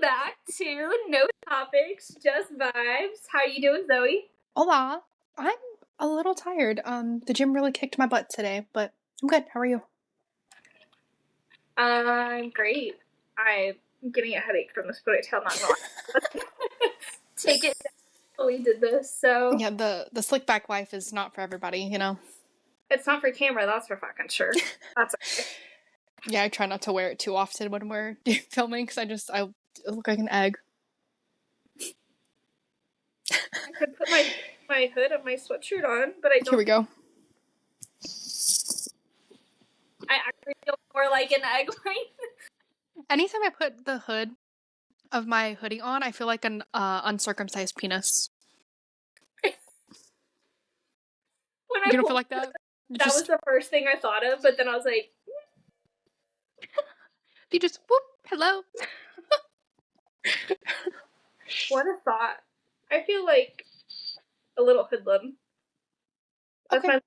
back to No Topics, Just Vibes. How you doing, Zoe? Hola. I'm a little tired. The gym really kicked my butt today, but I'm good. How are you? I'm great. I'm getting a headache from this ponytail, not gonna lie. Take it down. We did this, so Yeah, the slick back life is not for everybody, you know? it's not for camera, that's for fucking sure. That's okay. Yeah, I try not to wear it too often when we're filming because I look like an egg. I could put my hood of my sweatshirt on, but I don't. Here we go. I actually feel more like an egg right Anytime I put the hood of my hoodie on, I feel like an uncircumcised penis. when You don't feel like that? That was the first thing I thought of, but then I was like, you just whoop, hello. what a thought. I feel like a little hoodlum. That's Okay.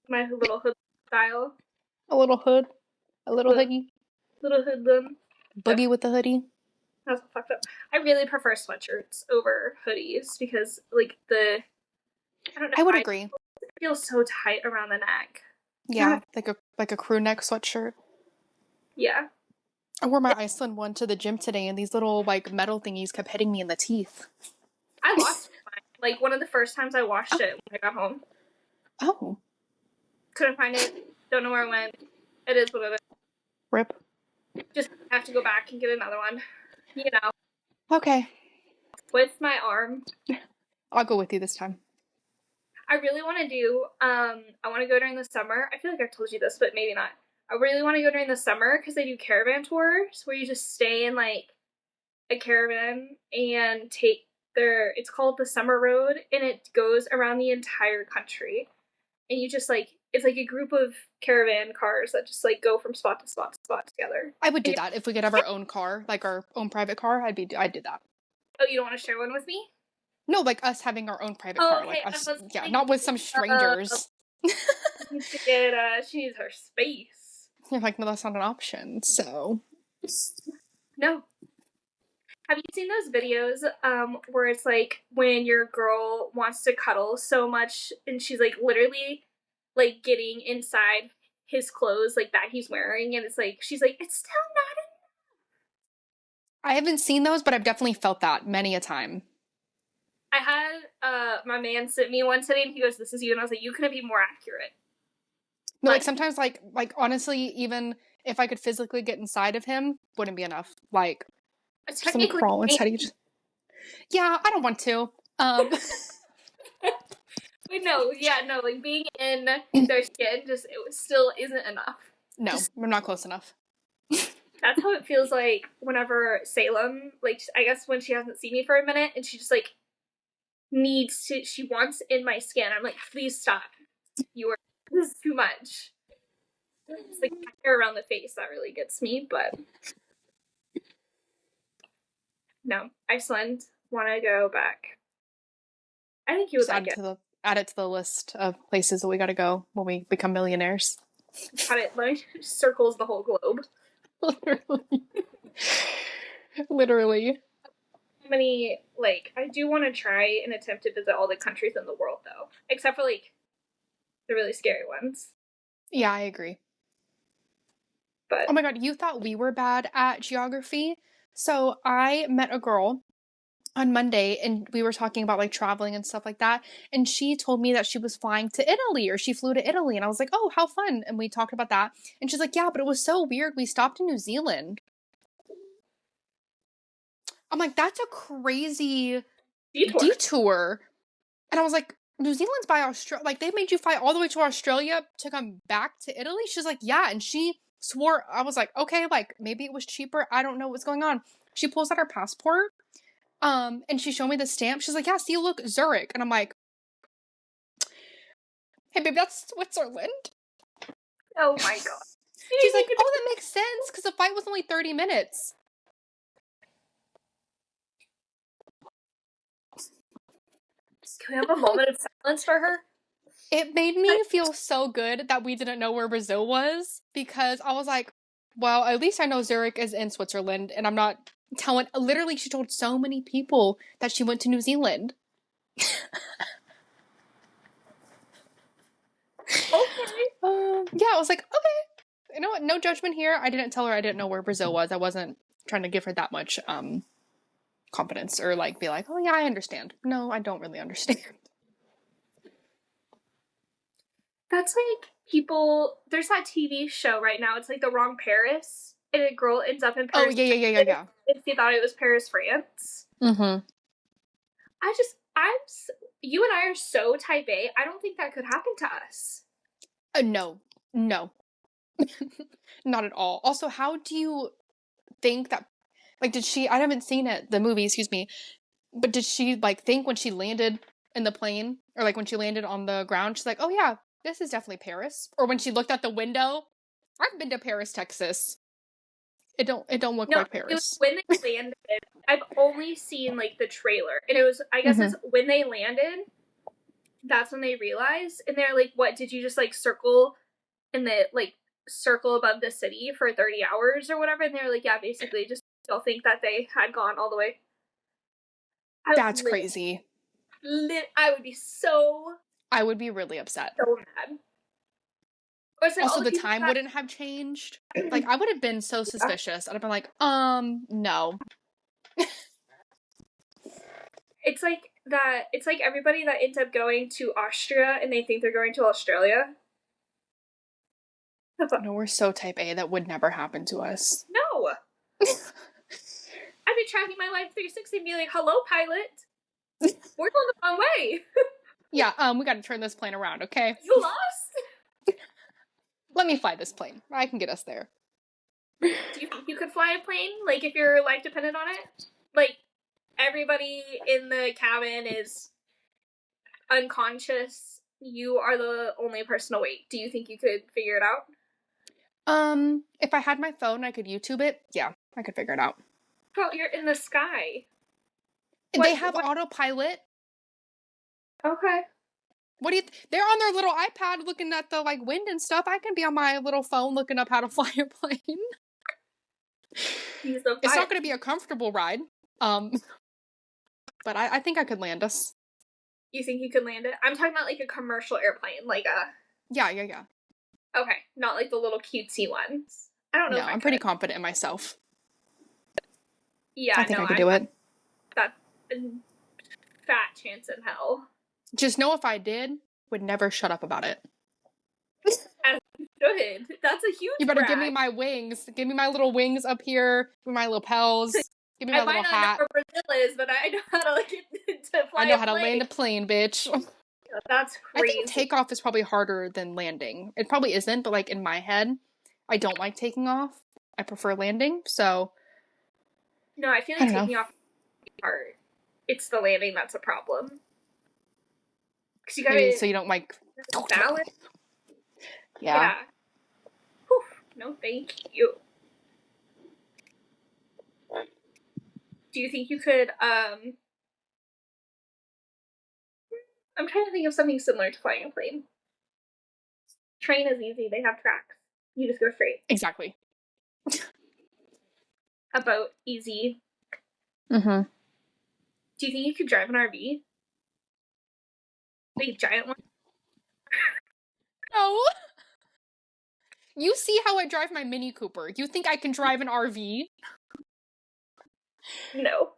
my little hood style. A little hood. A little hoodie. Little hoodlum. Boogie with the hoodie. That's fucked up. I really prefer sweatshirts over hoodies because, like, I don't know. I would agree. It feels so tight around the neck. Yeah, like a crew neck sweatshirt. Yeah. I wore my Iceland one to the gym today, and these little, like, metal thingies kept hitting me in the teeth. I lost mine. Like, one of the first times I washed it when I got home. Oh. Couldn't find it. Don't know where it went. It is what it is. Rip. Just have to go back and get another one. You know. Okay. With my arm. I'll go with you this time. I really want to do, I want to go during the summer. I feel like I've told you this, but maybe not. I really want to go during the summer because they do caravan tours where you just stay in, like, a caravan and it's called the Summer Road, and it goes around the entire country. And you just, like, it's like a group of caravan cars that just, like, go from spot to spot to spot together. I would do that. If we could have our own car, like our own private car, I'd do that. Oh, you don't want to share one with me? No, like us having our own private car. Okay. Like us, yeah, not with some strangers. She needs her space. You're like, no, that's not an option, so. No. Have you seen those videos where it's like when your girl wants to cuddle so much and she's like literally like getting inside his clothes like that he's wearing, and it's like she's like, it's still not enough. I haven't seen those, but I've definitely felt that many a time. I had my man sent me one today and he goes, this is you, and I was like, you couldn't be more accurate. No, like sometimes like honestly, even if I could physically get inside of him, wouldn't be enough. Like something crawl inside you. Yeah, I don't want to. Wait, no, like being in their skin still isn't enough. No, we're not close enough. That's how it feels like whenever Salem, like, I guess when she hasn't seen me for a minute and she just like she wants in my skin. I'm like, please stop. This is too much. It's like hair around the face that really gets me, but no, Iceland, want to go back. I think you would like it. Add it to the list of places that we gotta go when we become millionaires. Got it. Like, circles the whole globe. Literally. How many, like, I do want to try and attempt to visit all the countries in the world, though. Except for, like, the really scary ones. Yeah, I agree. But oh my god, you thought we were bad at geography? So I met a girl on Monday and we were talking about like traveling and stuff like that, and she told me that she was flying to Italy, or she flew to Italy, and I was like, oh, how fun. And we talked about that, and she's like, yeah, but it was so weird, we stopped in New Zealand. I'm like, that's a crazy detour. And I was like, New Zealand's by Australia, like they made you fly all the way to Australia to come back to Italy? She's like, yeah. And she swore, I was like, okay, like maybe it was cheaper, I don't know what's going on. She pulls out her passport and she showed me the stamp. She's like, yeah, see, look, Zurich. And I'm like, hey babe, that's Switzerland. Oh my god. She's like, oh, that makes sense because the flight was only 30 minutes. Can we have a moment of silence for her? It made me feel so good that we didn't know where Brazil was, because I was like, well, at least I know Zurich is in Switzerland, and I'm not literally, she told so many people that she went to New Zealand. Okay. Yeah, I was like, okay. You know what? No judgment here. I didn't tell her I didn't know where Brazil was. I wasn't trying to give her that much confidence or like be like, oh yeah, I understand. No, I don't really understand. That's like people. There's that TV show right now. It's like The Wrong Paris, and a girl ends up in Paris. Oh yeah. And she thought it was Paris, France. Mm-hmm. You and I are so type A. I don't think that could happen to us. No, not at all. Also, how do you think that? Like, did she? I haven't seen it, the movie. Excuse me. But did she like think when she landed in the plane, or like when she landed on the ground, she's like, "Oh yeah, this is definitely Paris." Or when she looked out the window, I've been to Paris, Texas. It don't look like Paris. It was when they landed. I've only seen like the trailer, and it was I guess it's when they landed. That's when they realized, and they're like, "What did you just like circle in the like circle above the city for 30 hours or whatever?" And they're like, "Yeah, basically, just don't think that they had gone all the way." That's crazy. I would be so. I would be really upset. So mad. Also, the time wouldn't have changed. Like, I would have been so suspicious. I'd have been like, no. It's like that. It's like everybody that ends up going to Austria and they think they're going to Australia. No, we're so type A. That would never happen to us. No. I'd be tracking my life 360 and be like, "Hello, pilot. We're going the wrong way." Yeah, we got to turn this plane around, okay? You lost? Let me fly this plane. I can get us there. Do you think you could fly a plane? Like, if your life depended on it? Like, everybody in the cabin is unconscious. You are the only person awake. Do you think you could figure it out? If I had my phone, I could YouTube it. Yeah, I could figure it out. Bro, you're in the sky. They have autopilot. Okay. What do you? They're on their little iPad looking at the like wind and stuff. I can be on my little phone looking up how to fly a plane. It's not going to be a comfortable ride. But I think I could land us. You think you could land it? I'm talking about like a commercial airplane, like a. Yeah. Okay, not like the little cutesy ones. I don't know. No, I'm pretty confident in myself. Yeah, I think I could do it. That fat chance in hell. Just know if I did, would never shut up about it. As you should. That's a huge. You better brag. give me my wings. Give me my little wings up here. Give me my lapels. Give me my little hat. I might not know where Brazil is, but I know how to to fly. I know how to land a plane, bitch. That's crazy. I think takeoff is probably harder than landing. It probably isn't, but like in my head, I don't like taking off. I prefer landing, so. No, I feel like taking off is hard. It's the landing that's a problem. Because you gotta. So you don't like. Balance. Yeah. Whew. No, thank you. Do you think you could, I'm trying to think of something similar to flying a plane. Train is easy. They have tracks. You just go straight. Exactly. A boat, easy. Mm-hmm. Do you think you could drive an RV? Like a giant one? No. You see how I drive my Mini Cooper. You think I can drive an RV? No.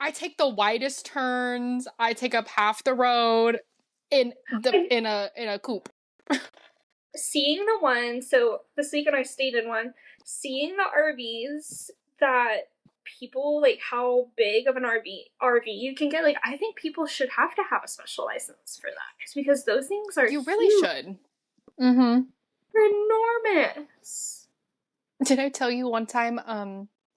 I take the widest turns. I take up half the road in a coupe. Seeing the one, so this week when I stayed in one, seeing the RVs that people, like how big of an RV you can get, like I think people should have to have a special license for that. Because those things are You really should. Mm-hmm. They're enormous. Did I tell you one time,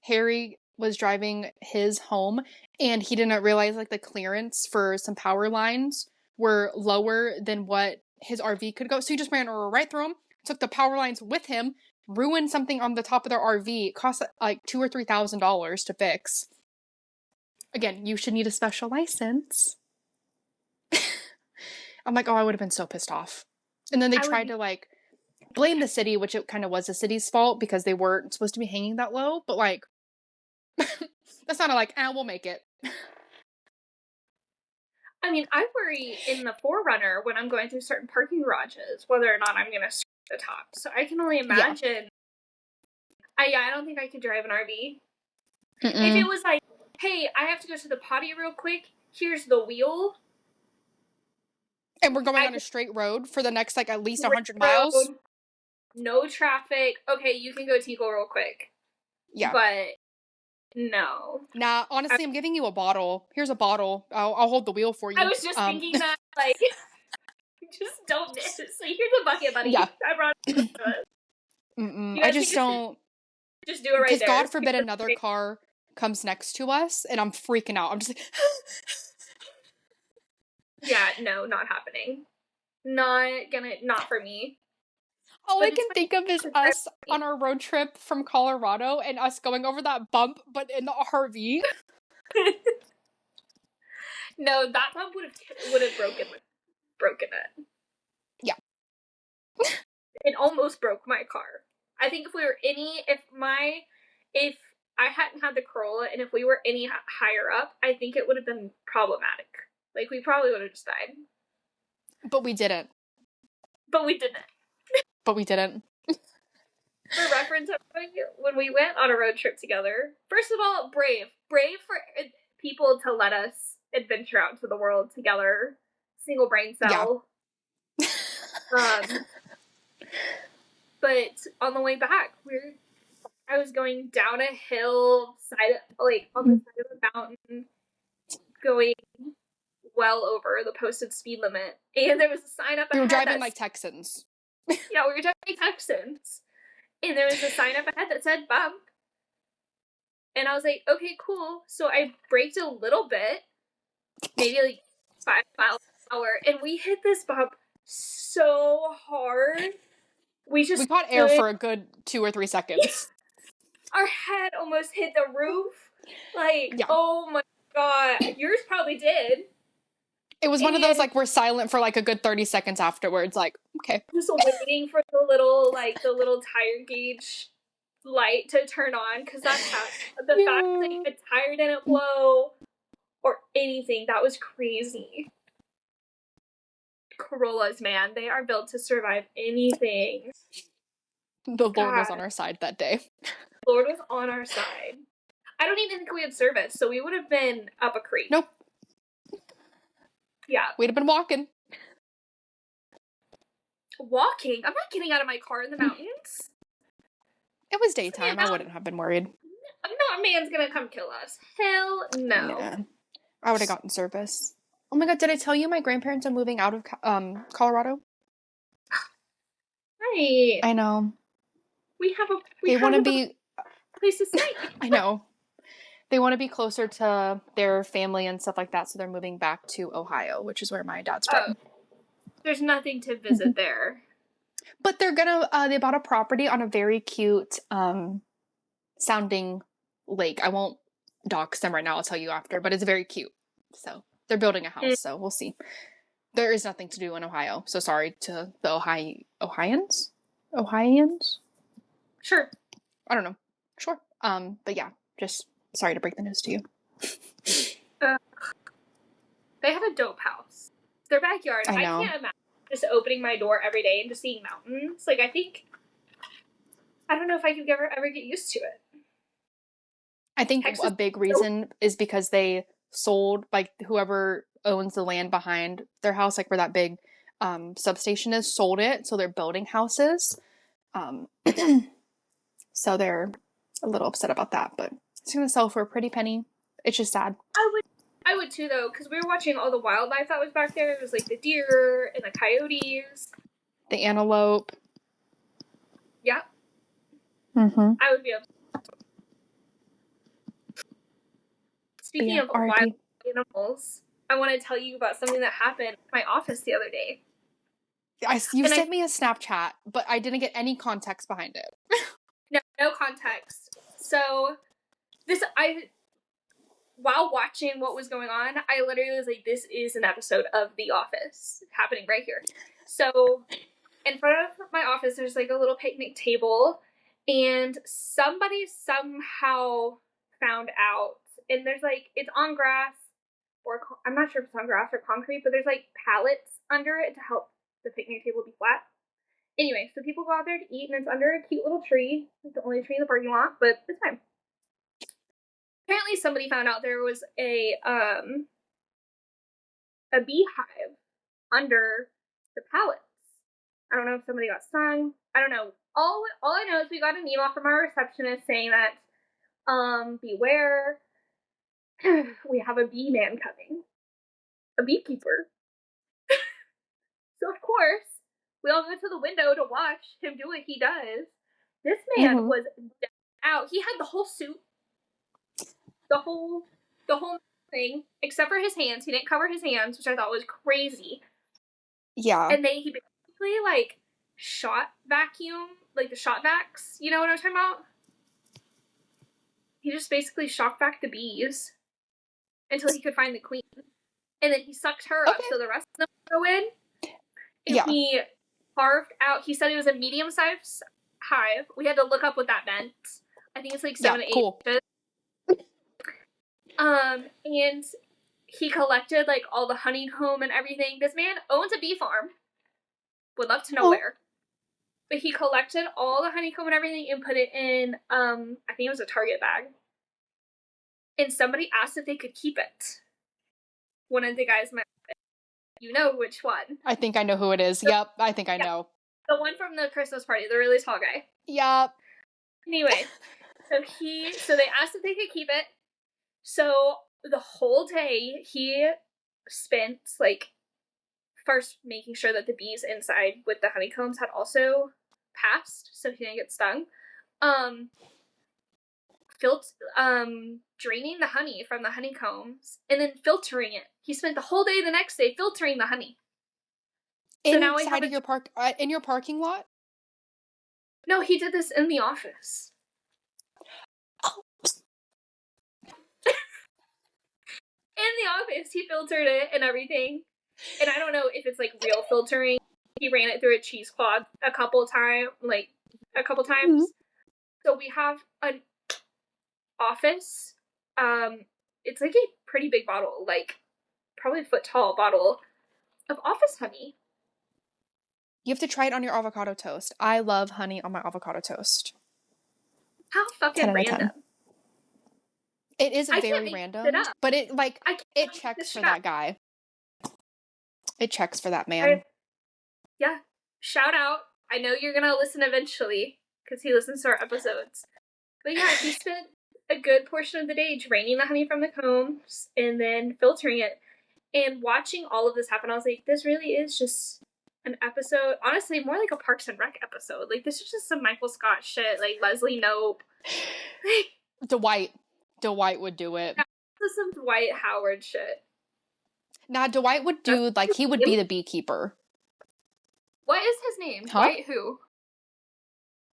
Harry was driving his home and he didn't realize like the clearance for some power lines were lower than what his RV could go. So he just ran right through them, took the power lines with him, ruined something on the top of their RV. It cost like $2,000 or $3,000 to fix. Again, you should need a special license. I'm like, oh, I would have been so pissed off. And then they tried to like blame the city, which it kind of was the city's fault because they weren't supposed to be hanging that low. But like, That's not like, we'll make it. I mean, I worry in the 4Runner when I'm going through certain parking garages whether or not I'm going to screw the top. So I can only imagine. I don't think I could drive an RV. If it was like, hey, I have to go to the potty real quick, here's the wheel. And we're going on a straight road for the next, like, at least 100 miles. No traffic. Okay, you can go tinkle real quick. Yeah. But no. Nah, honestly, I'm giving you a bottle. Here's a bottle. I'll hold the wheel for you. I was just thinking that, like, just don't miss. So here's a bucket, buddy. Yeah. I brought it. I just don't. Just do it right there. Because God forbid another car comes next to us, and I'm freaking out. I'm just like... Yeah, no, not happening. Not for me. All I can think of is us on our road trip from Colorado and us going over that bump, but in the RV. No, that bump would have broken it. Yeah. It almost broke my car. I think if I hadn't had the Corolla and if we were any higher up, I think it would have been problematic. Like, we probably would have just died. But we didn't. But we didn't. For reference, when we went on a road trip together, first of all, brave for people to let us adventure out into the world together. Single brain cell. Yeah. But on the way back, I was going down a hill, on the side of a mountain, going well over the posted speed limit, and there was a sign up ahead. We were driving like Texans. Yeah, we were driving Texans, and there was a sign up ahead that said bump, and I was like, okay, cool. So I braked a little bit, maybe like 5 miles an hour, and we hit this bump so hard. We caught air for a good 2 or 3 seconds. Our head almost hit the roof. Like, yeah. Oh my god. Yours probably did. It was one of those, like, we're silent for, like, a good 30 seconds afterwards. Like, okay. Just waiting for the little tire gauge light to turn on. Because that's how, the fact that the tire didn't blow or anything, that was crazy. Corollas, man, they are built to survive anything. The Lord was on our side that day. Lord was on our side. I don't even think we had service, so we would have been up a creek. Nope. Yeah. We'd have been walking. Walking? I'm not getting out of my car in the mountains. It was daytime. I wouldn't have been worried. No man's gonna come kill us. Hell no. Yeah. I would have gotten service. Oh my god, did I tell you my grandparents are moving out of Colorado? Right. I know. They want to be place to stay. I know. They want to be closer to their family and stuff like that, so they're moving back to Ohio, which is where my dad's from. There's nothing to visit there. But they're gonna, they bought a property on a very cute, sounding lake. I won't dox them right now, I'll tell you after, but it's very cute. So, they're building a house, so we'll see. There is nothing to do in Ohio, so sorry to the Ohioans? Sure. I don't know. Sure. But yeah, just sorry to break the news to you. They have a dope house. Their backyard, I can't imagine just opening my door every day and just seeing mountains. Like, I don't know if I could ever get used to it. I think Texas, a big reason is because they sold, like, whoever owns the land behind their house, like where that big substation is, sold it, so they're building houses. So they're a little upset about that, but it's gonna sell for a pretty penny. It's just sad. I would too, though, because we were watching all the wildlife that was back there. It was like the deer and the coyotes, the antelope. Yeah. Mm-hmm. I would be upset. Speaking of wild animals, I want to tell you about something that happened in my office the other day. You sent me a Snapchat, but I didn't get any context behind it. No context. So, while watching what was going on, I literally was like, this is an episode of The Office happening right here. So, in front of my office, there's like a little picnic table, and somebody somehow found out and there's like, it's on grass, or I'm not sure if it's on grass or concrete, but there's like pallets under it to help the picnic table be flat. Anyway, so people go out there to eat, and it's under a cute little tree, like the only tree in the parking lot, but it's fine. Apparently, somebody found out there was a beehive under the pallets. I don't know if somebody got stung. I don't know. All I know is we got an email from our receptionist saying that, beware, we have a bee man coming, a beekeeper. So of course, we all go to the window to watch him do what he does. This man was out. He had the whole suit, the whole thing, except for his hands. He didn't cover his hands, which I thought was crazy. Yeah. And he basically, like, shot vacuum, like the shot vacs. You know what I'm talking about? He just basically shock vac the bees until he could find the queen. And then he sucked her up so the rest of them would go in. And he carved out, he said it was a medium-sized hive. We had to look up what that meant. I think it's like 7 to 8 inches. And he collected, like, all the honeycomb and everything. This man owns a bee farm. Would love to know where. But he collected all the honeycomb and everything and put it in, I think it was a Target bag. And somebody asked if they could keep it. One of the guys met it. You know which one. I think I know who it is. Yep, I think I know. The one from the Christmas party, the really tall guy. Yep. Anyway, so they asked if they could keep it. So the whole day he spent, like, first making sure that the bees inside with the honeycombs had also passed, so he didn't get stung. Draining the honey from the honeycombs and then filtering it. He spent the whole day the next day filtering the honey. So now inside of your in your parking lot? No, he did this in the office. Oh. In the office, he filtered it and everything. And I don't know if it's, like, real filtering. He ran it through a cheesecloth a couple times. Mm-hmm. So we have an office. It's like a pretty big bottle, like probably a foot tall bottle of office honey. You have to try it on your avocado toast. I love honey on my avocado toast. How fucking random. It is very random, but it checks for that guy. It checks for that man. Yeah. Shout out. I know you're gonna listen eventually, because he listens to our episodes. But yeah, he spent a good portion of the day draining the honey from the combs and then filtering it. And watching all of this happen, I was like, this really is just an episode, honestly, more like a Parks and Rec episode. Like, this is just some Michael Scott shit, like Leslie Knope. Dwight would do it. This is some Dwight Howard shit. Nah, Dwight would do, like, he would be the beekeeper. What is his name? Huh? Dwight who?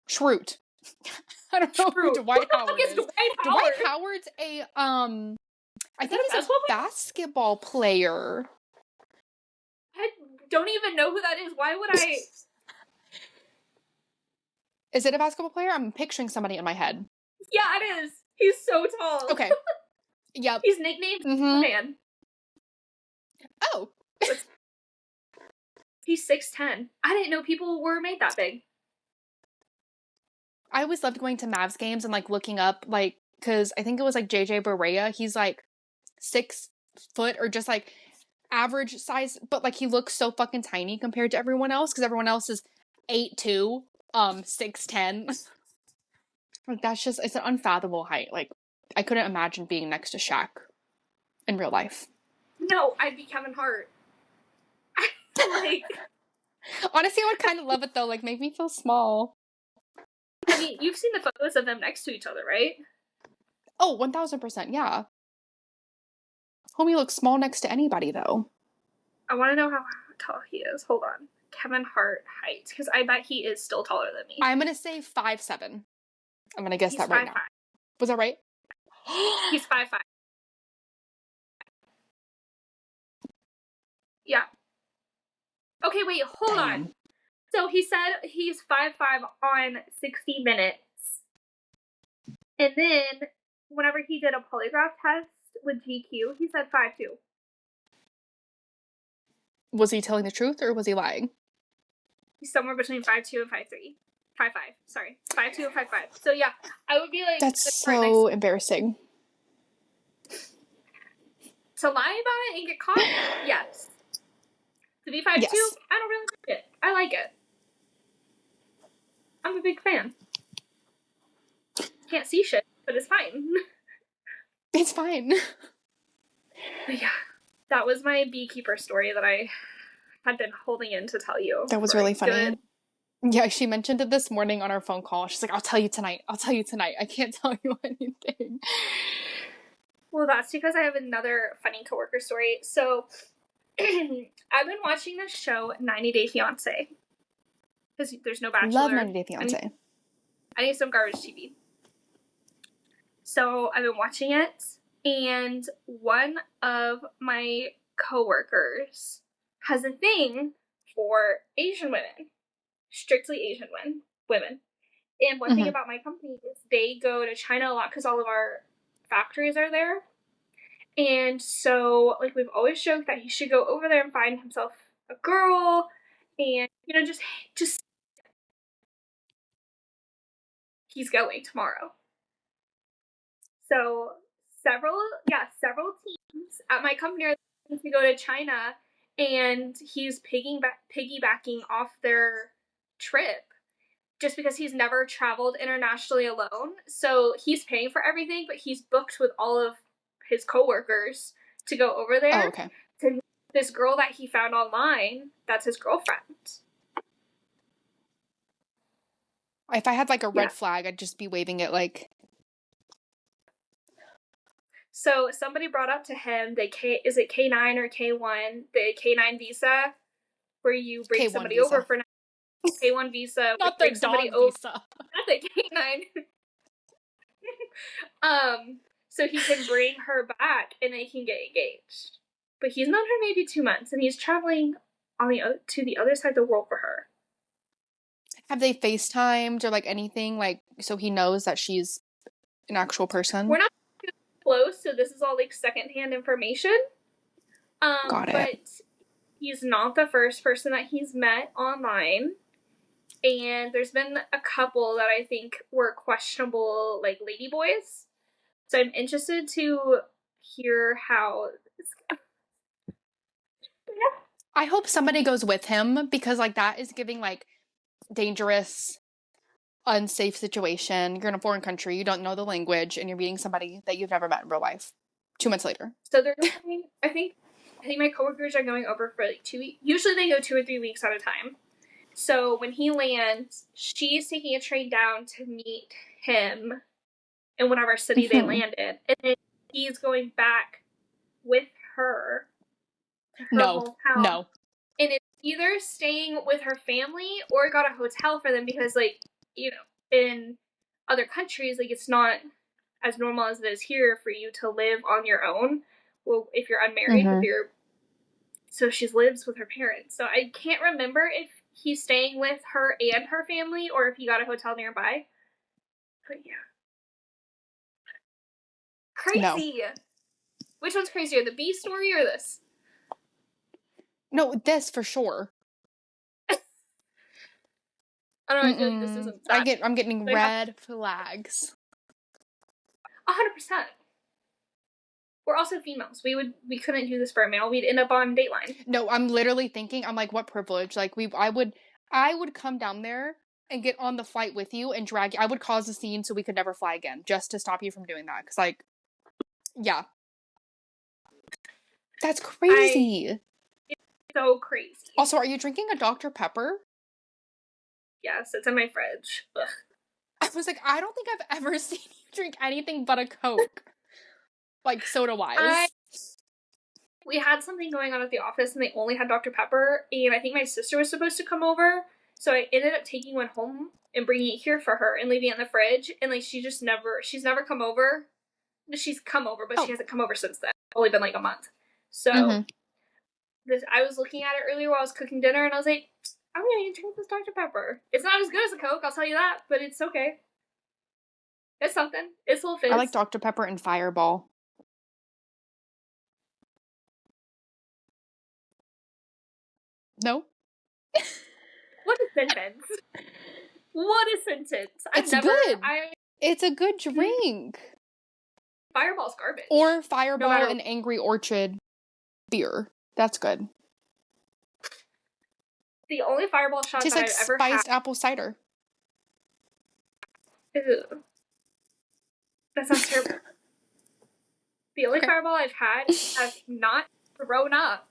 Schrute. I don't know who Dwight Howard is. Dwight Howard's a, I think he's a basketball player. I don't even know who that is. Why would I? Is it a basketball player? I'm picturing somebody in my head. Yeah, it is. He's so tall. Okay. Yep. He's nicknamed Man. Oh. He's 6'10". I didn't know people were made that big. I always loved going to Mavs games and, like, looking up, like, because I think it was, like, JJ Barea. He's, like, 6 foot or just, like, average size, but, like, he looks so fucking tiny compared to everyone else, because everyone else is 8'2", 6'10". Like, that's just, it's an unfathomable height. Like, I couldn't imagine being next to Shaq in real life. No, I'd be Kevin Hart. Like, honestly, I would kind of love it, though. Like, make me feel small. I mean, you've seen the photos of them next to each other, right? Oh, 1000%, yeah. Homie looks small next to anybody, though. I want to know how tall he is. Hold on. Kevin Hart height, because I bet he is still taller than me. I'm going to say 5'7". I'm going to guess that right now. Was that right? He's 5'5". Yeah. Okay, wait, hold on. So he said he's 5'5" on 60 Minutes. And then whenever he did a polygraph test with GQ, he said 5'2". Was he telling the truth or was he lying? He's somewhere between 5'2" and 5'3". 5'5", sorry. 5'2" and 5'5". So yeah, I would be like... That's so embarrassing. To lie about it and get caught? Yes. To be 5'2", yes. I don't really like it. I like it. I'm a big fan. Can't see shit, but it's fine. It's fine. But yeah, that was my beekeeper story that I had been holding in to tell you. That was really funny. Yeah, she mentioned it this morning on our phone call. She's like, I'll tell you tonight. I can't tell you anything. Well, that's because I have another funny coworker story. So, I've been watching this show, 90 Day Fiancé. Because there's no Bachelor. Love 90 Day Fiancé. I need some garbage TV. So, I've been watching it. And one of my coworkers has a thing for Asian women. Strictly Asian women. And one thing about my company is they go to China a lot because all of our factories are there. And so, like, we've always joked that he should go over there and find himself a girl and, you know, just he's going tomorrow. So, several teams at my company are going to go to China, and he's piggybacking off their trip just because he's never traveled internationally alone. So he's paying for everything, but he's booked with all of his coworkers to go over there. Oh, okay. To meet this girl that he found online that's his girlfriend. If I had like a red flag, I'd just be waving it like... So somebody brought up to him, is it K9 or K1, the K9 visa, where you bring K1 somebody visa. Over for K1 visa. Not the dog visa. Not the K9. So he can bring her back and they can get engaged. But he's known her maybe 2 months, and he's traveling to the other side of the world for her. Have they FaceTimed or like anything, like so he knows that she's an actual person? We're not close, so this is all like secondhand information. Got it. But he's not the first person that he's met online. And there's been a couple that I think were questionable, like ladyboys. So I'm interested to hear how this goes. I hope somebody goes with him, because like that is giving like dangerous, unsafe situation. You're in a foreign country, you don't know the language, and you're meeting somebody that you've never met in real life 2 months later. So they're going, I think my coworkers are going over for like 2 weeks. Usually they go 2 or 3 weeks at a time. So when he lands, she's taking a train down to meet him in whatever city they landed. And then he's going back with her to her hometown. No. And it's either staying with her family or got a hotel for them because, like, you know, in other countries, like, it's not as normal as it is here for you to live on your own. Well, if you're unmarried, so she lives with her parents. So I can't remember if he's staying with her and her family or if he got a hotel nearby. But yeah. Crazy. No. Which one's crazier, the bee story or this? No, this for sure. I don't know, I feel like this isn't that. I'm getting red flags. 100%. We're also females. We couldn't do this for a male. We'd end up on Dateline. No, I'm literally thinking, I'm like, what privilege? Like I would come down there and get on the flight with you and drag you. I would cause a scene so we could never fly again, just to stop you from doing that. 'Cause like, yeah. That's crazy. It's so crazy. Also, are you drinking a Dr. Pepper? Yes, it's in my fridge. Ugh. I was like, I don't think I've ever seen you drink anything but a Coke. Like, soda-wise. We had something going on at the office, and they only had Dr. Pepper, and I think my sister was supposed to come over, so I ended up taking one home and bringing it here for her and leaving it in the fridge, and, like, she's never come over. She's come over, but she hasn't come over since then. It's only been, like, a month. So, I was looking at it earlier while I was cooking dinner, and I was like, I'm gonna drink this Dr. Pepper. It's not as good as a Coke, I'll tell you that, but it's okay. It's something. It's a little fizz. I like Dr. Pepper and Fireball. No? What a sentence. What a sentence. It's good. It's a good drink. Fireball's garbage. Or Fireball and Angry Orchard beer. That's good. The only Fireball shot that I've ever had. Spiced apple cider. Ew. That sounds terrible. The only Fireball I've had that's not thrown up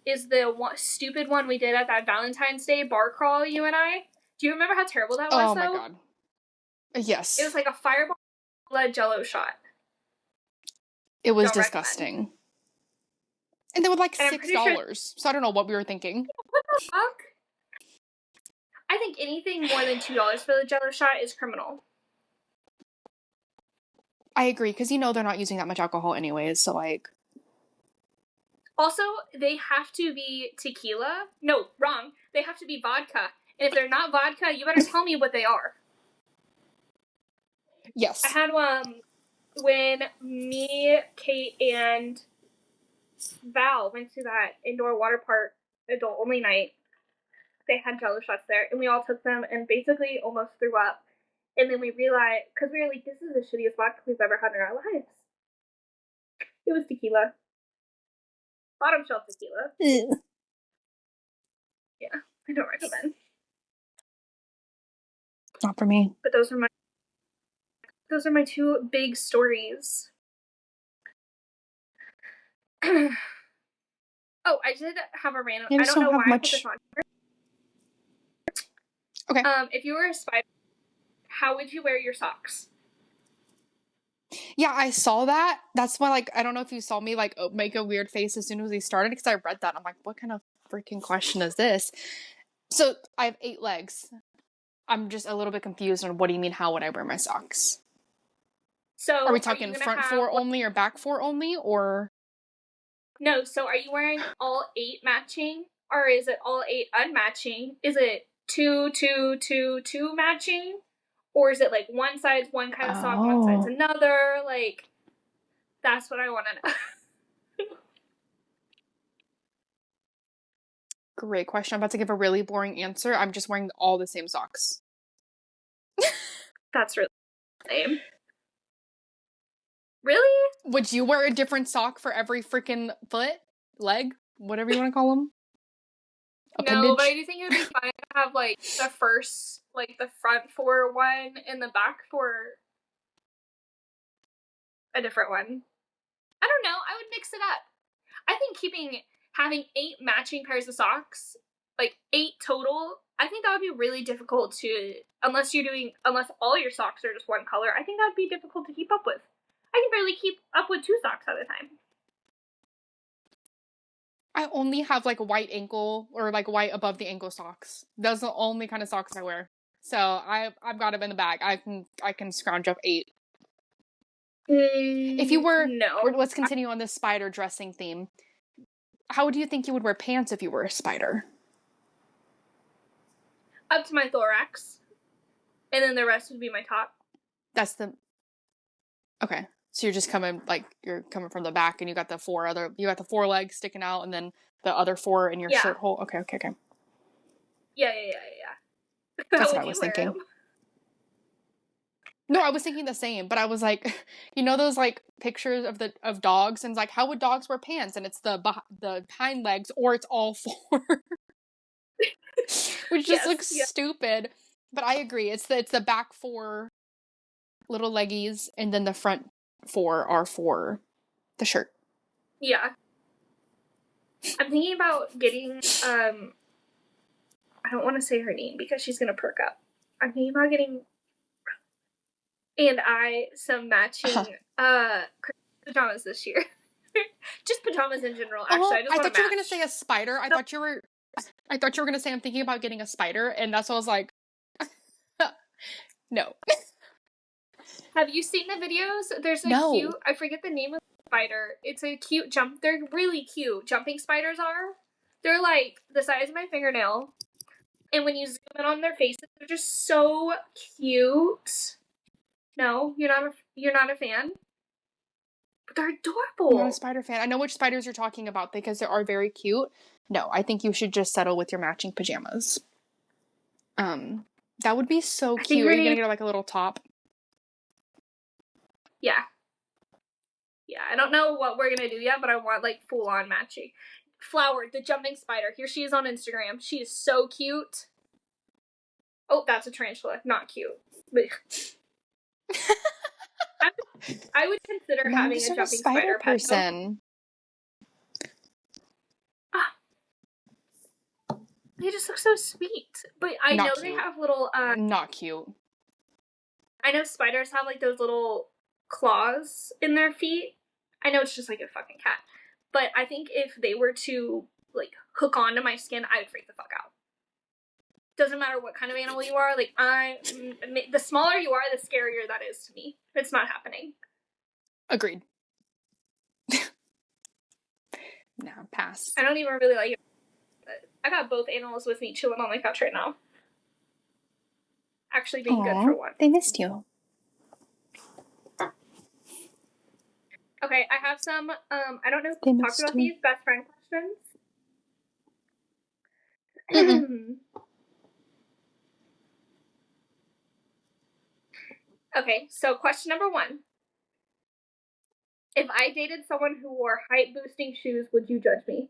is the stupid one we did at that Valentine's Day bar crawl, you and I. Do you remember how terrible that was, though? Oh my god. Yes. It was like a Fireball led Jell-O shot. It was disgusting. Recommend. And they were like $6, sure... so I don't know what we were thinking. What the fuck? I think anything more than $2 for the Jell-O shot is criminal. I agree, because they're not using that much alcohol anyways, so like... Also, they have to be tequila. No, wrong. They have to be vodka. And if they're not vodka, you better tell me what they are. Yes. I had one when me, Kate, and Val went to that indoor water park adult-only night. They had Jell-O shots there, and we all took them and basically almost threw up. And then we realized, because we were like, this is the shittiest vodka we've ever had in our lives. It was tequila. Bottom shelf tequila. Yeah, I don't recommend. Not for me. But those are my two big stories. Oh, I did have a random. I don't know why I put this on here. Okay. If you were a spider, how would you wear your socks? Yeah, I saw that. That's why, like, I don't know if you saw me, like, make a weird face as soon as we started, because I read that. I'm like, what kind of freaking question is this? So, I have 8 legs. I'm just a little bit confused on what do you mean, how would I wear my socks? So, are we talking front 4 only or back 4 only, or? No, so are you wearing all 8 matching, or is it all 8 unmatching? Is it 2, 2, 2, 2 matching? Or is it like one side's one kind of sock, one side's another? Like, that's what I want to know. Great question. I'm about to give a really boring answer. I'm just wearing all the same socks. That's really lame. Really? Would you wear a different sock for every freaking foot? Leg? Whatever you want to call them? Appendage? No, but I do think it would be fine to have, like, the first, like, the front 4 one and the back 4 a different one. I don't know. I would mix it up. I think having 8 matching pairs of socks, like 8 total, I think that would be really difficult to, unless all your socks are just one color, I think that would be difficult to keep up with. I can barely keep up with 2 socks at a time. I only have, like, white ankle, or, like, white above the ankle socks. Those are the only kind of socks I wear. So, I've got them in the bag. I can scrounge up 8. If you were... No. Let's continue on this spider dressing theme. How do you think you would wear pants if you were a spider? Up to my thorax. And then the rest would be my top. That's the... Okay. So you're just coming, like, you're coming from the back, and you got the 4 legs sticking out, and then the other 4 in your shirt hole. Okay. Yeah. That's what I was thinking. No, I was thinking the same, but I was like, those, like, pictures of dogs, and it's like, how would dogs wear pants? And it's the hind legs, or it's all 4. Which just looks stupid. But I agree. It's the back 4 little leggies, and then the front 4 are for the shirt. Yeah. I'm thinking about getting, I don't want to say her name because she's going to perk up. I'm thinking about getting, some matching, pajamas this year. Just pajamas in general, actually. I thought you were going to say a spider. I thought you were going to say I'm thinking about getting a spider, and that's what I was like, no. Have you seen the videos? There's a cute, I forget the name of the spider. It's a cute they're really cute. Jumping spiders are. They're like the size of my fingernail. And when you zoom in on their faces, they're just so cute. No, you're not a fan. But they're adorable. I'm not a spider fan. I know which spiders you're talking about because they are very cute. No, I think you should just settle with your matching pajamas. That would be so cute. Are you gonna get like a little top? Yeah. Yeah, I don't know what we're gonna do yet, but I want like full on matching. Flower, the jumping spider. Here she is on Instagram. She is so cute. Oh, that's a tarantula. Not cute. I would consider having a jumping spider person. They just look so sweet. But I know they have little not cute. I know spiders have like those little claws in their feet. I know it's just like a fucking cat. But I think if they were to like hook onto my skin, I would freak the fuck out. Doesn't matter what kind of animal you are, like the smaller you are, the scarier that is to me. It's not happening. Agreed. No, pass. I don't even really like it. I got both animals with me chilling on my couch right now. Actually being good for one. They missed you. Okay, I have some, I don't know if we talked about these best friend questions. Okay, so question number 1. If I dated someone who wore height-boosting shoes, would you judge me?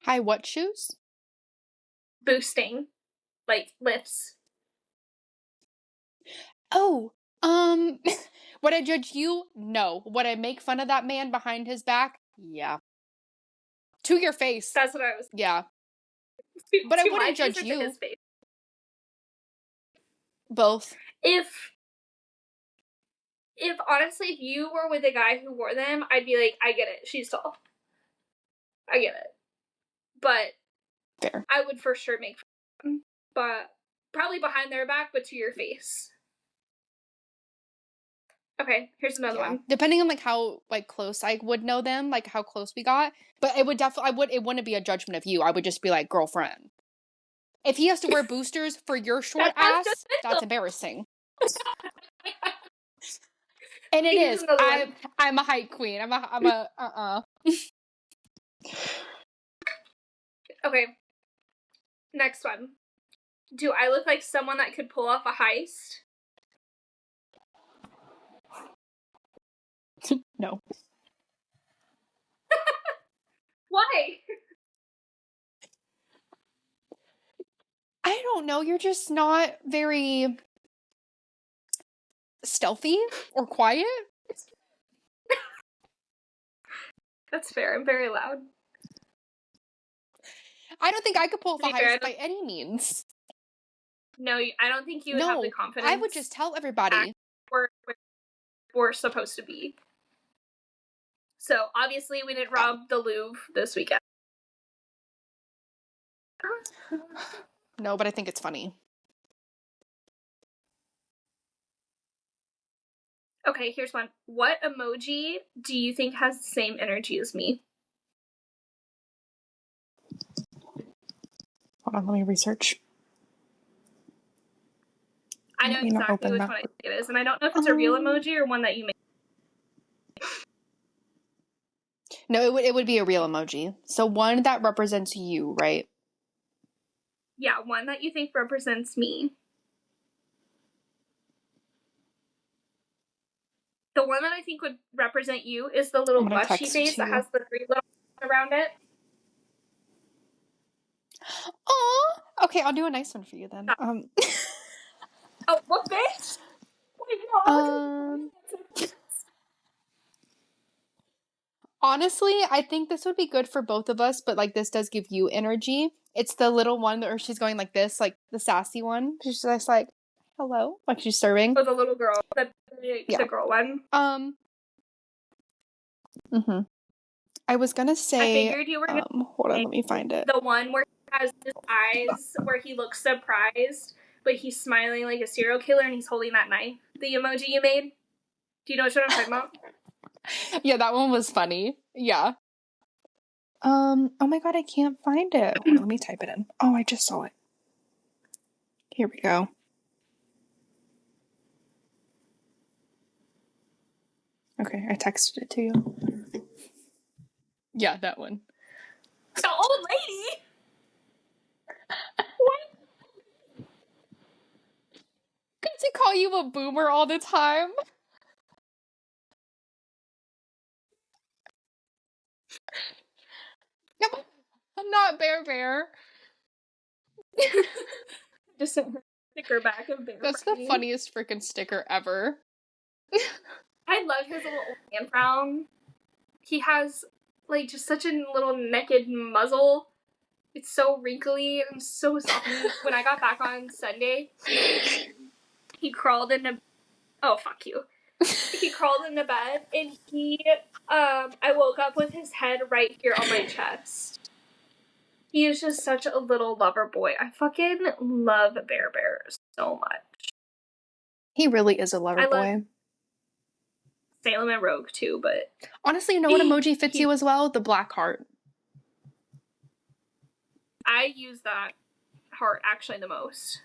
High what shoes? Boosting. Like, lifts. Oh, would I judge you? No. Would I make fun of that man behind his back? Yeah. To your face. That's what I was... Yeah. But I wouldn't judge you. His face? Both. If honestly, if you were with a guy who wore them, I'd be like, I get it. She's tall. I get it. But fair. I would for sure make fun. But probably behind their back, but to your face. Okay, here's another one. Depending on like how like close I would know them, like how close we got, but it would definitely it wouldn't be a judgment of you. I would just be like, girlfriend. If he has to wear boosters for your short ass, that's embarrassing. And it is. I'm a height queen. I'm a Okay. Next one. Do I look like someone that could pull off a heist? No. Why? I don't know. You're just not very stealthy or quiet. That's fair. I'm very loud. I don't think I could pull off a heist by any means. No, I don't think you would have the confidence. I would just tell everybody. We're supposed to be. So, obviously, we didn't rob the Louvre this weekend. No, but I think it's funny. Okay, here's one. What emoji do you think has the same energy as me? Hold on, let me research. I know exactly which one I think it is, and I don't know if it's a real emoji or one that you made. No, it would be a real emoji. So one that represents you, right? Yeah, one that you think represents me. The one that I think would represent you is the little blushy face that has the 3 little around it. Oh, okay, I'll do a nice one for you then. Oh, what face? Honestly, I think this would be good for both of us, but like this does give you energy. It's the little one where she's going like this, like the sassy one. She's just like, hello, like she's serving. Oh, the little girl, the girl one. I was gonna say. I figured you were gonna hold on, let me find it. The one where he has his eyes, where he looks surprised, but he's smiling like a serial killer, and he's holding that knife. The emoji you made. Do you know what I'm talking about? Yeah, that one was funny. Yeah. Oh my god, I can't find it. Hold on, let me type it in. Oh, I just saw it. Here we go. Okay, I texted it to you. Yeah, that one. The old lady? What? Does he call you a boomer all the time? Yep. I'm not Bear. Just sent her sticker back of Bear. That's the funniest freaking sticker ever. I love his little old man frown. He has, like, just such a little naked muzzle. It's so wrinkly and so soft. When I got back on Sunday, he crawled into... Oh, fuck you. He crawled into bed, and I woke up with his head right here on my chest. He is just such a little lover boy. I fucking love Bear so much. He really is a lover boy. Salem and Rogue too, but honestly, you know what emoji fits you as well? The black heart. I use that heart actually the most.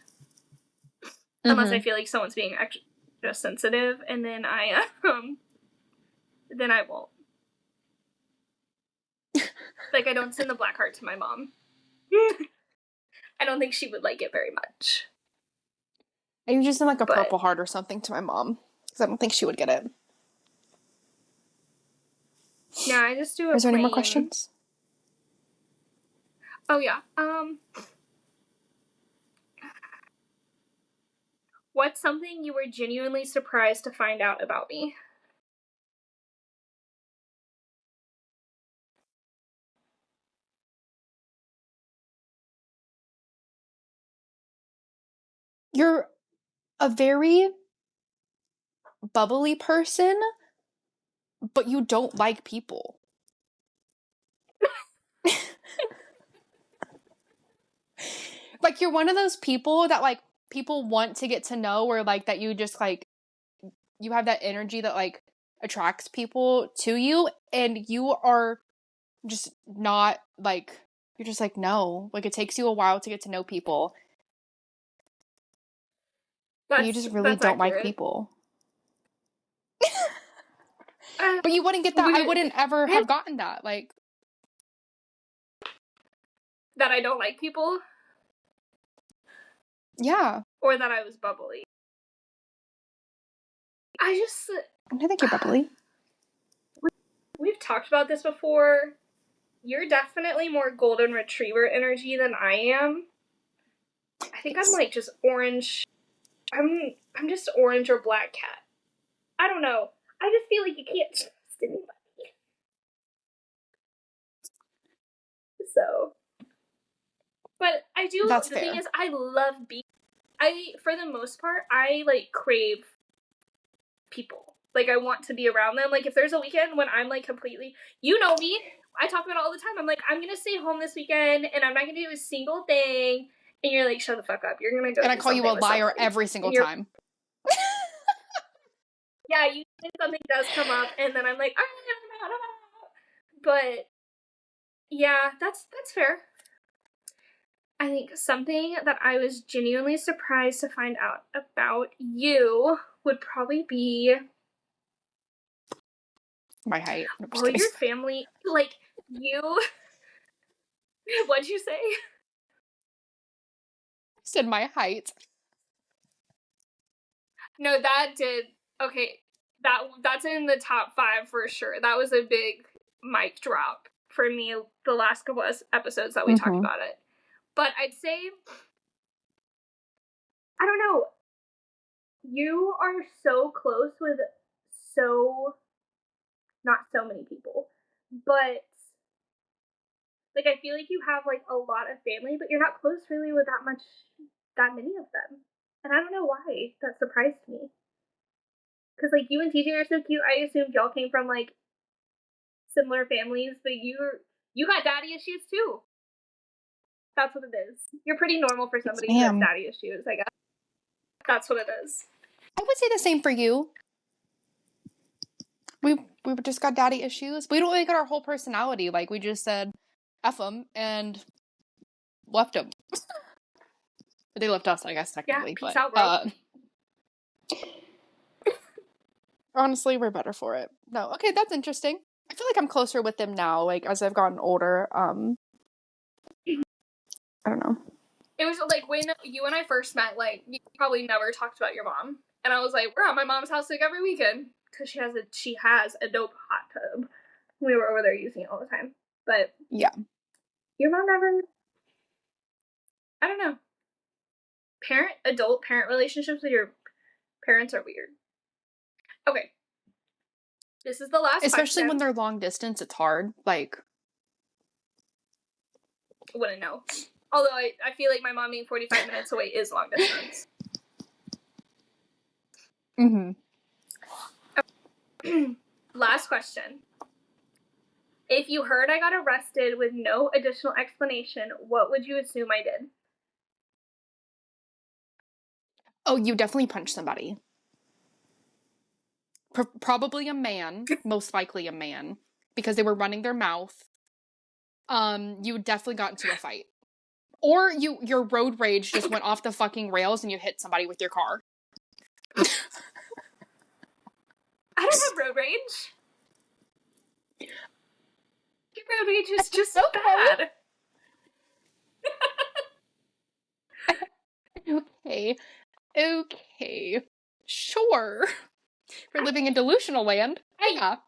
Mm-hmm. Unless I feel like someone's being extra sensitive, and then I won't. Like, I don't send the black heart to my mom. I don't think she would like it very much. I usually send like a purple heart or something to my mom, because I don't think she would get it. Yeah, I just do a Is there any more questions? Oh, yeah. What's something you were genuinely surprised to find out about me? You're a very bubbly person, but you don't like people. Like, you're one of those people that, like, people want to get to know, or, like, that you just, like, you have that energy that, like, attracts people to you, and you are just not, like, you're just like, no. Like, it takes you a while to get to know people. You just really don't like people. But you wouldn't get that. I wouldn't ever have gotten that. Like, that I don't like people? Yeah. Or that I was bubbly? I think you're bubbly. We've talked about this before. You're definitely more golden retriever energy than I am. I think I'm like just orange. I'm just orange or black cat. I don't know. I just feel like you can't trust anybody. So, but I do. That's the fair. thing is, I love being. For the most part, I like crave people. Like, I want to be around them. Like, if there's a weekend when I'm like completely, you know me, I talk about it all the time. I'm like, I'm gonna stay home this weekend and I'm not gonna do a single thing. And you're like, shut the fuck up. You're gonna go. And I call you a liar every single time. Yeah, you think something does come up, and then I'm like, I don't know. But yeah, that's fair. I think something that I was genuinely surprised to find out about you would probably be my height. Oh, your family, like, you... What'd you say? I said my height. No, that did... Okay, that's in the top 5 for sure. That was a big mic drop for me the last couple episodes that we talked about it. But I'd say... I don't know. You are so close with not so many people, but like, I feel like you have like a lot of family, but you're not close really with that many of them. And I don't know why that surprised me. Cause like, you and TJ are so cute. I assumed y'all came from like similar families, but you got daddy issues too. That's what it is. You're pretty normal for somebody who has daddy issues, I guess. That's what it is. I would say the same for you. We just got daddy issues. We don't really got our whole personality. Like, we just said F them and left them. They left us, I guess, technically. Yeah, peace out, bro. Honestly, we're better for it. No, okay, that's interesting. I feel like I'm closer with them now, like as I've gotten older. I don't know. It was like when you and I first met, like you probably never talked about your mom, and I was like, we're at my mom's house like every weekend because she has a dope hot tub. We were over there using it all the time, but yeah, your mom never. I don't know. Adult parent relationships with your parents are weird. Okay, this is the last especially question. when they're long distance. It's hard. Like, wouldn't know. Although I feel like my mom being 45 minutes away is long distance. Last question. If you heard I got arrested with no additional explanation, what would you assume I did? Oh, you definitely punched somebody. Probably a man, most likely a man, because they were running their mouth. You definitely got into a fight. Or your road rage just went off the fucking rails and you hit somebody with your car. I don't have road rage. Your road rage is just bad. Okay. Sure. We're living in delusional land. I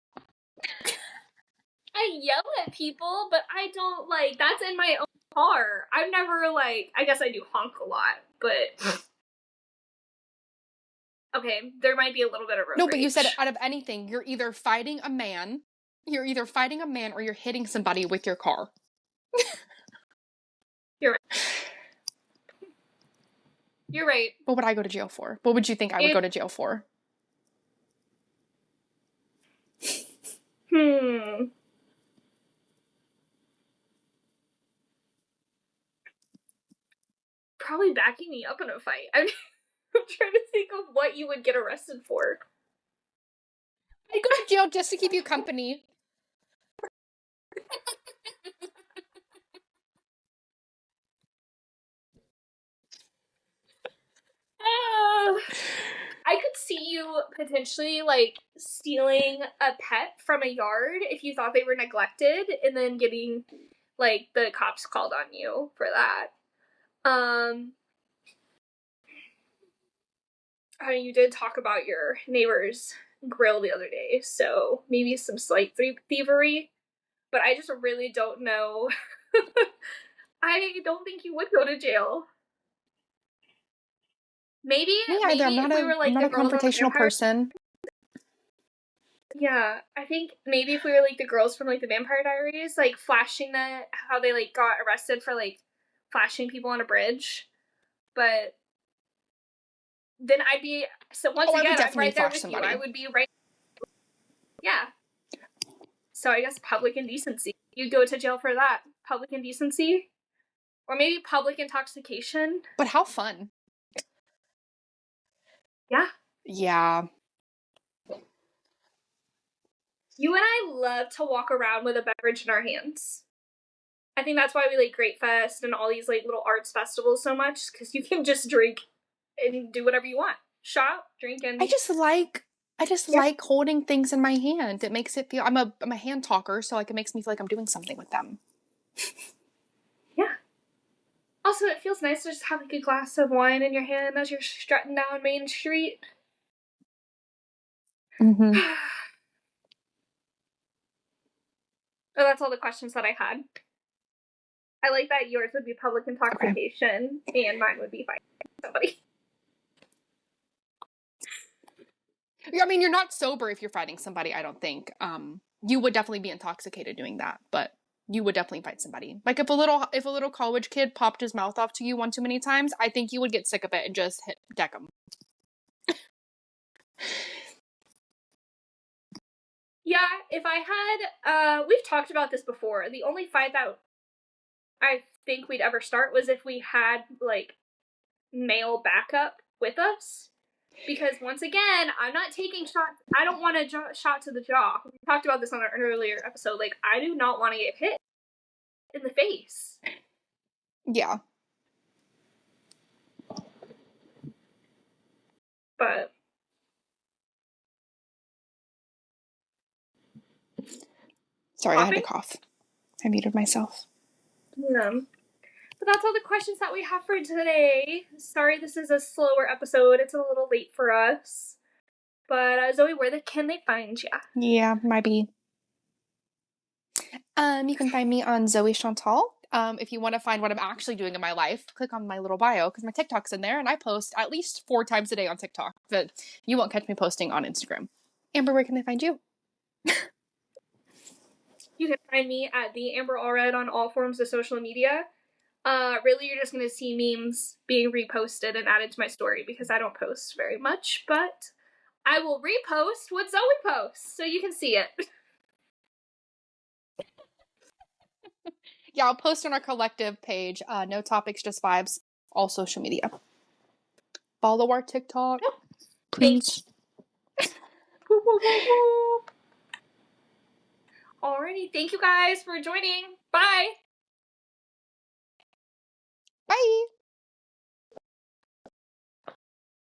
yell at people, but I don't, like, that's in my own car. I've never, like, I guess I do honk a lot, but... Okay, there might be a little bit of road rage. No, but you said out of anything, you're either fighting a man or you're hitting somebody with your car. You're right. You're right. What would I go to jail for? What would you think I would go to jail for? Probably backing me up in a fight. I'm trying to think of what you would get arrested for. I'd go to jail just to keep you company. I could see you potentially, like, stealing a pet from a yard if you thought they were neglected and then getting, like, the cops called on you for that. You did talk about your neighbor's grill the other day, so maybe some slight thievery, but I just really don't know. I don't think you would go to jail. Maybe I'm not a confrontational person. Yeah, I think maybe if we were like the girls from like the Vampire Diaries, like flashing how they like got arrested for like flashing people on a bridge, but then I'd be once again I'm right there with somebody. You. I would be right. Yeah. So I guess public indecency. You'd go to jail for that. Public indecency, or maybe public intoxication. But how fun. Yeah. Yeah. You and I love to walk around with a beverage in our hands. I think that's why we like Great Fest and all these like little arts festivals so much, because you can just drink and do whatever you want. Shop, drink, and I just like holding things in my hand. It makes it feel I'm a hand talker, so like it makes me feel like I'm doing something with them. Yeah. Also, it feels nice to just have like a glass of wine in your hand as you're strutting down Main Street. Mm-hmm. Oh, that's all the questions that I had. I like that yours would be public intoxication and mine would be fighting somebody. I mean, you're not sober if you're fighting somebody, I don't think. You would definitely be intoxicated doing that, but you would definitely fight somebody. Like if a little college kid popped his mouth off to you one too many times, I think you would get sick of it and just deck him. Yeah, if I had, we've talked about this before. The only fight that I think we'd ever start was if we had, like, male backup with us. Because, once again, I'm not taking shots. I don't want a shot to the jaw. We talked about this on an earlier episode. Like, I do not want to get hit in the face. Yeah. But Sorry, I had to cough. I muted myself. Yeah. But that's all the questions that we have for today. Sorry this is a slower episode. It's a little late for us. But Zoe, where can they find you? Yeah, might be. You can find me on Zoe Chantal. If you want to find what I'm actually doing in my life, click on my little bio because my TikTok's in there and I post at least 4 times a day on TikTok. But you won't catch me posting on Instagram. Amber, where can they find you? You can find me at the Amber Allred on all forms of social media. Really, you're just going to see memes being reposted and added to my story because I don't post very much, but I will repost what Zoe posts so you can see it. Yeah, I'll post on our collective page, No Topics, Just Vibes, all social media. Follow our TikTok, please. Alrighty, thank you guys for joining. Bye!